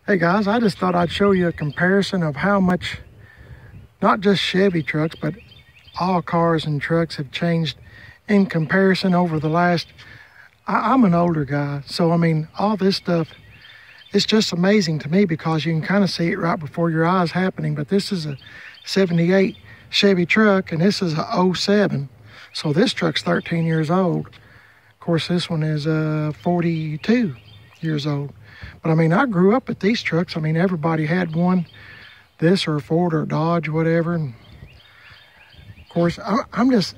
Hey guys, I just thought I'd show you a comparison of how much, not just Chevy trucks, but all cars and trucks have changed in comparison over the last, I'm an older guy, so I mean, all this stuff, it's just amazing to me because you can kind of see it right before your eyes happening. But this is a 78 Chevy truck and this is a 07. So this truck's 13 years old. Of course, this one is 42 years old. But I mean, I grew up with these trucks. I mean, everybody had one, this or a Ford or a Dodge, whatever. And of course, I'm just,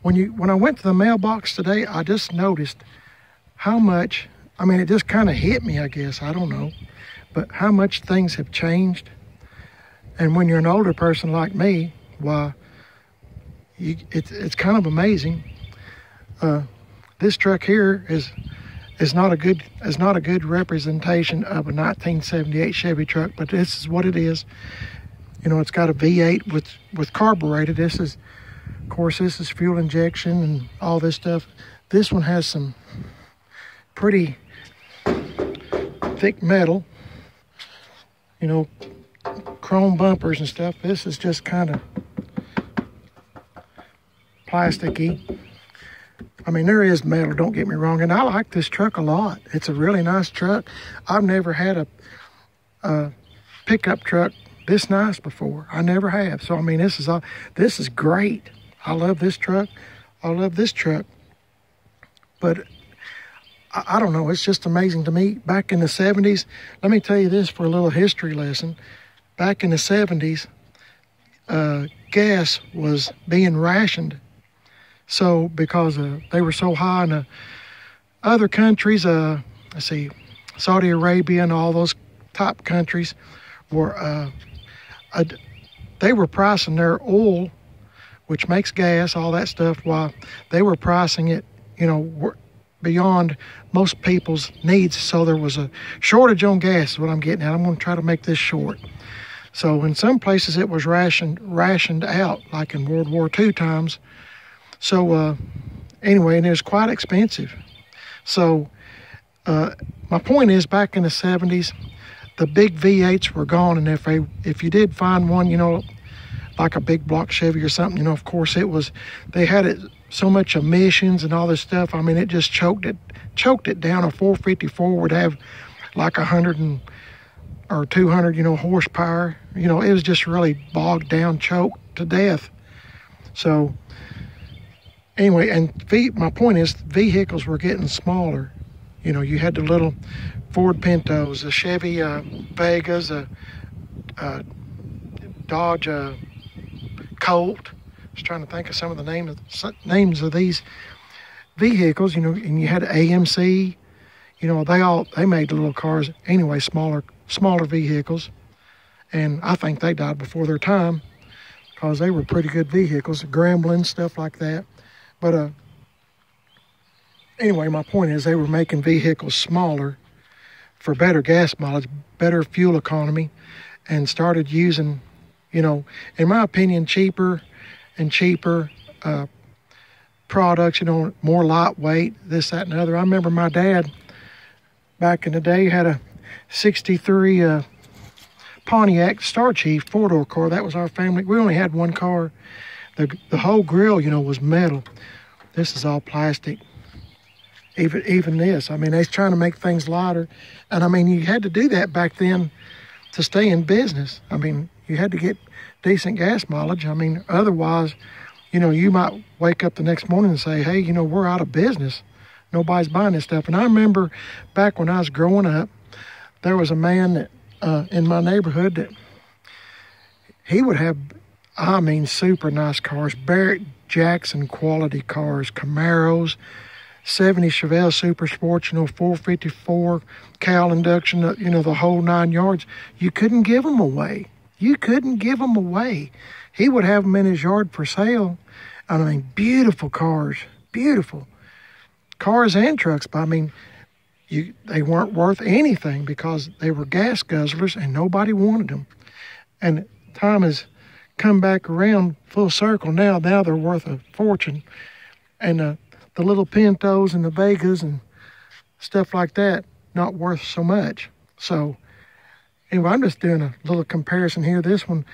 when I went to the mailbox today, I just noticed how much, I mean, it just kind of hit me, I guess, I don't know, but how much things have changed. And when you're an older person like me, why, it's kind of amazing. This truck here is not a good representation of a 1978 Chevy truck, but this is what it is. You know, it's got a V8 with carbureted. This is, of course, this is fuel injection and all this stuff. This one has some pretty thick metal, you know, chrome bumpers and stuff. This is just kind of plasticky. I mean, there is metal, don't get me wrong, and I like this truck a lot. It's a really nice truck. I've never had a pickup truck this nice before. I never have. So I mean, this is great. I love this truck. I love this truck. But I don't know, it's just amazing to me. Back in the 70s, let me tell you this for a little history lesson. Back in the 70s, gas was being rationed. So because they were so high in the other countries, let's see, Saudi Arabia and all those top countries were, they were pricing their oil, which makes gas, all that stuff, while they were pricing it, you know, beyond most people's needs. So there was a shortage on gas is what I'm getting at. I'm going to try to make this short. So in some places it was rationed out, like in World War II times. So anyway, and it was quite expensive. So my point is, back in the 70s, the big V8s were gone. And if you did find one, you know, like a big block Chevy or something, you know, of course they had it so much emissions and all this stuff. I mean, it just choked it down. A 454 would have like 100 or 200, you know, horsepower. You know, it was just really bogged down, choked to death. So anyway, and my point is, vehicles were getting smaller. You know, you had the little Ford Pintos, the Chevy Vegas, Dodge Colt. I was trying to think of some of the names of these vehicles, you know, and you had AMC. You know, they made the little cars anyway, smaller vehicles. And I think they died before their time because they were pretty good vehicles, Gremlin, stuff like that. But anyway, my point is, they were making vehicles smaller for better gas mileage, better fuel economy, and started using, you know, in my opinion, cheaper and cheaper products, you know, more lightweight, this, that, and the other. I remember my dad back in the day had a 63 Pontiac Star Chief four-door car. That was our family. We only had one car. The whole grill, you know, was metal. This is all plastic. Even this. I mean, they're trying to make things lighter. And I mean, you had to do that back then to stay in business. I mean, you had to get decent gas mileage. I mean, otherwise, you know, you might wake up the next morning and say, hey, you know, we're out of business. Nobody's buying this stuff. And I remember back when I was growing up, there was a man that in my neighborhood that he would have, I mean, super nice cars, Barrett Jackson quality cars, Camaros, 70 Chevelle Super Sports, you know, 454 Cal induction, you know, the whole 9 yards. You couldn't give them away. You couldn't give them away. He would have them in his yard for sale. I mean, beautiful cars, beautiful cars and trucks. But I mean, they weren't worth anything because they were gas guzzlers and nobody wanted them. And time has come back around full circle now. Now they're worth a fortune. And the little Pintos and the Vegas and stuff like that, not worth so much. So Anyway, I'm just doing a little comparison here. This one,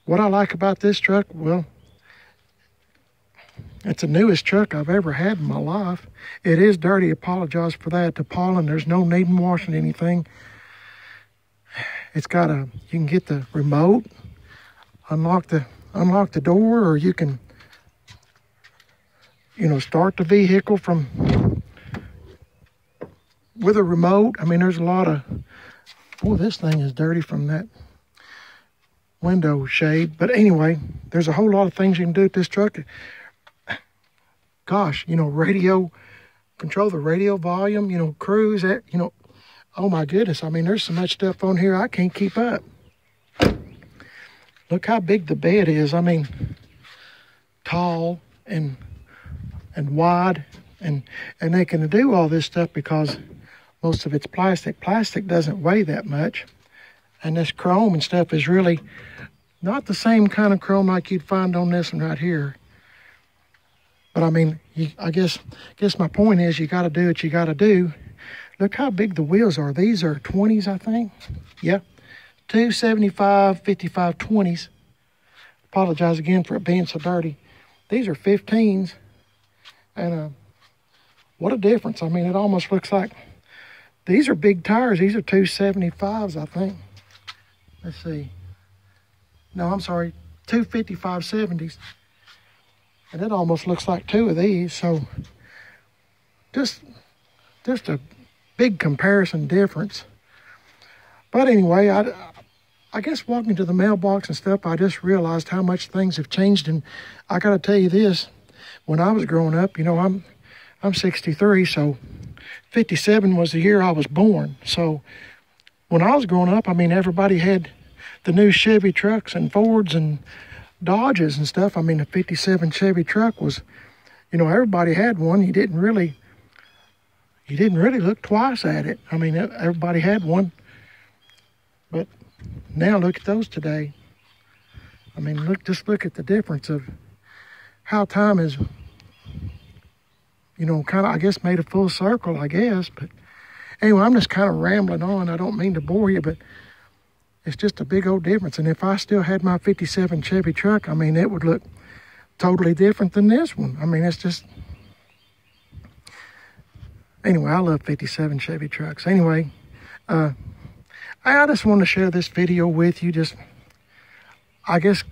what I like about this truck, well, it's the newest truck I've ever had in my life. It is dirty. Apologize for that to Paul, and there's no need in washing anything. It's got you can get the remote, unlock the door, or you can, start the vehicle with a remote. I mean, there's a lot of, boy, this thing is dirty from that window shade. But anyway, there's a whole lot of things you can do with this truck. Gosh, radio, control the radio volume, cruise, oh my goodness. I mean, there's so much stuff on here I can't keep up. Look how big the bed is. I mean, tall and wide, and they can do all this stuff because most of it's plastic. Plastic doesn't weigh that much, and this chrome and stuff is really not the same kind of chrome like you'd find on this one right here. But I mean, I guess my point is you got to do what you got to do. Look how big the wheels are. These are 20s, I think. Yeah, 275, 55, 20s. Apologize again for it being so dirty. These are 15s, and what a difference. I mean, it almost looks like these are big tires. These are 275s, I think. Let's see. No, I'm sorry, 255 70s. And it almost looks like two of these. So just a big comparison difference. But anyway, I guess walking to the mailbox and stuff, I just realized how much things have changed. And I got to tell you this, when I was growing up, I'm 63, so 57 was the year I was born. So when I was growing up, I mean, everybody had the new Chevy trucks and Fords and Dodges and stuff. I mean, the 57 Chevy truck was, everybody had one. You didn't really look twice at it. I mean, everybody had one. But now look at those today. I mean, just look at the difference of how time is, kind of, I guess, made a full circle, I guess. But anyway, I'm just kind of rambling on. I don't mean to bore you, but it's just a big old difference. And if I still had my 57 Chevy truck, I mean, it would look totally different than this one. I mean, it's just... Anyway, I love 57 Chevy trucks. Anyway, I just wanted to share this video with you. Just, I guess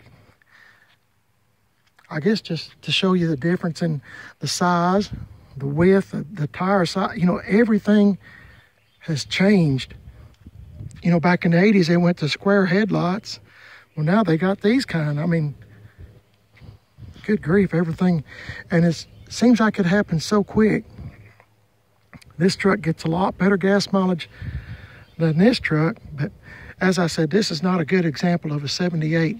just to show you the difference in the size, the width, the tire size. Everything has changed. Back in the 80s, they went to square headlights. Well, now they got these kind. I mean, good grief, everything. And it seems like it happens so quick. This truck gets a lot better gas mileage than this truck. But as I said, this is not a good example of a 78.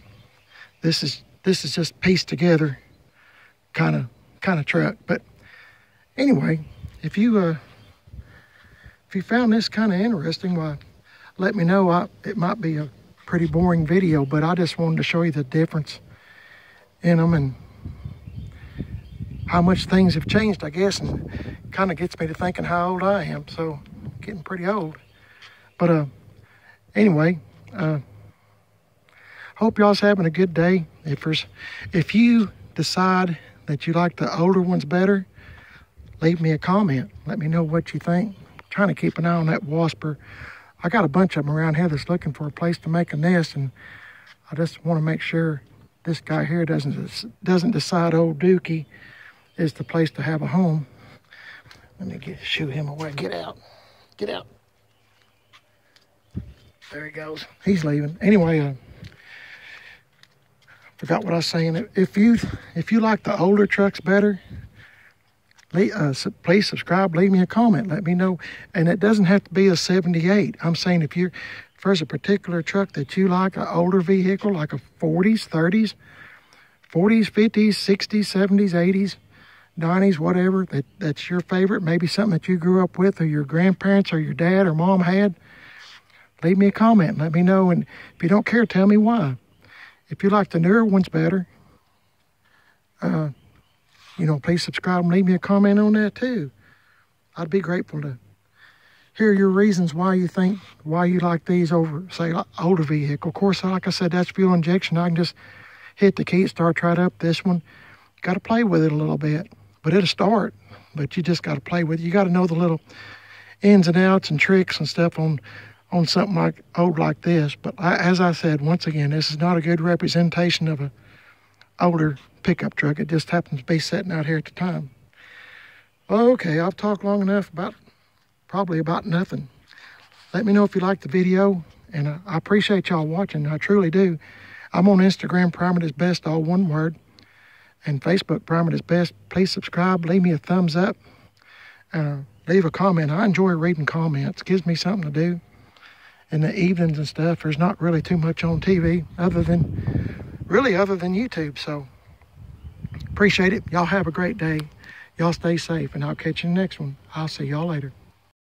This is just pieced together kind of truck. But anyway, if you found this kind of interesting, why, let me know. It might be a pretty boring video, but I just wanted to show you the difference in them and how much things have changed, I guess, and kind of gets me to thinking how old I am. So, getting pretty old. But anyway, hope y'all's having a good day. If you decide that you like the older ones better, leave me a comment. Let me know what you think. I'm trying to keep an eye on that wasper. I got a bunch of them around here that's looking for a place to make a nest, and I just want to make sure this guy here doesn't decide old Dookie is the place to have a home. Let me shoo him away. Get out. Get out. There he goes. He's leaving. Anyway, forgot what I was saying. If you like the older trucks better, please subscribe, leave me a comment, let me know. And it doesn't have to be a 78. I'm saying if there's a particular truck that you like, an older vehicle, like a 40s, 30s, 40s, 50s, 60s, 70s, 80s, 90s, whatever, that's your favorite, maybe something that you grew up with or your grandparents or your dad or mom had, leave me a comment, let me know. And if you don't care, tell me why. If you like the newer ones better, please subscribe and leave me a comment on that too. I'd be grateful to hear your reasons why you like these over, say, older vehicle. Of course, like I said, that's fuel injection. I can just hit the key, start right up. This one, got to play with it a little bit, but it'll start. But you just got to play with it. You got to know the little ins and outs and tricks and stuff on something like old like this. But as I said, once again, this is not a good representation of a older pickup truck. It just happens to be sitting out here at the time. Okay, I've talked long enough probably about nothing. Let me know if you like the video, and I appreciate y'all watching. I truly do. I'm on Instagram, Prime It Is Best, all one word, and Facebook, Prime It Is Best. Please subscribe, leave me a thumbs up, and leave a comment. I enjoy reading comments. It gives me something to do in the evenings and stuff. There's not really too much on TV other than YouTube, so appreciate it. Y'all have a great day. Y'all stay safe, and I'll catch you in the next one. I'll see y'all later.